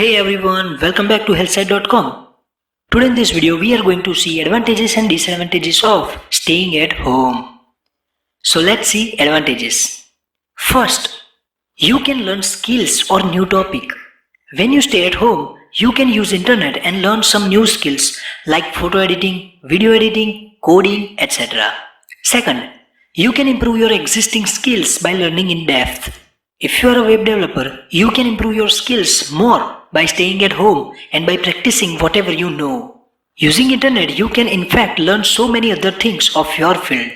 Hey everyone, welcome back to healthsite.com. Today in this video we are going to see advantages and disadvantages of staying at home. So let's see advantages. First, you can learn skills or new topic. When you stay at home, you can use internet and learn some new skills like photo editing, video editing, coding, etc. Second, you can improve your existing skills by learning in depth. If you are a web developer, you can improve your skills more by staying at home and by practicing whatever you know. Using internet, you can in fact learn so many other things of your field.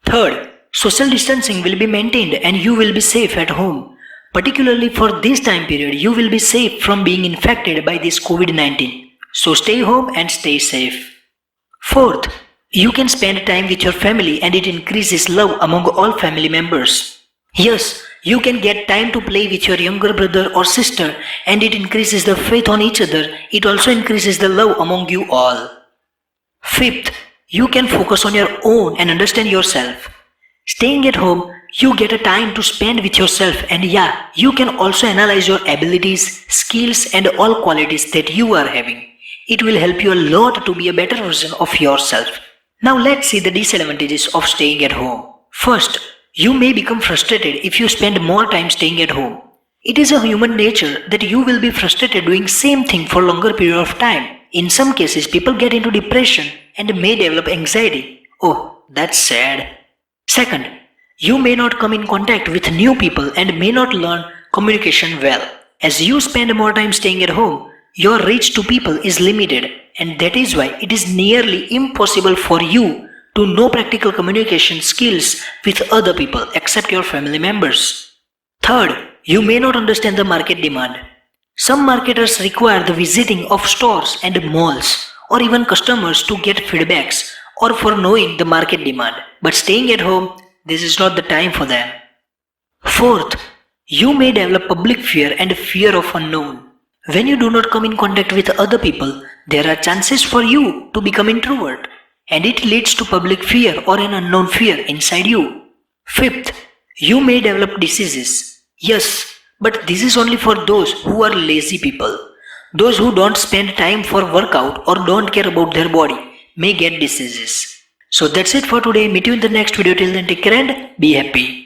Third, social distancing will be maintained and you will be safe at home. Particularly for this time period, you will be safe from being infected by this COVID-19. So stay home and stay safe. Fourth, you can spend time with your family and it increases love among all family members. Yes, you can get time to play with your younger brother or sister and it increases the faith on each other. It also increases the love among you all. Fifth, you can focus on your own and understand yourself. Staying at home, you get a time to spend with yourself and you can also analyze your abilities, skills and all qualities that you are having. It will help you a lot to be a better version of yourself. Now let's see the disadvantages of staying at home. First, you may become frustrated if you spend more time staying at home. It is a human nature that you will be frustrated doing same thing for longer period of time. In some cases, people get into depression and may develop anxiety. Oh, that's sad. Second, you may not come in contact with new people and may not learn communication well. As you spend more time staying at home, your reach to people is limited and that is why it is nearly impossible for you to know practical communication skills with other people except your family members. Third, you may not understand the market demand. Some marketers require the visiting of stores and malls or even customers to get feedbacks or for knowing the market demand. But staying at home, this is not the time for them. Fourth, you may develop public fear and fear of unknown. When you do not come in contact with other people, there are chances for you to become introvert. And it leads to public fear or an unknown fear inside you. Fifth, you may develop diseases. Yes, but this is only for those who are lazy people. Those who don't spend time for workout or don't care about their body may get diseases. So that's it for today. Meet you in the next video. Till then, take care and be happy.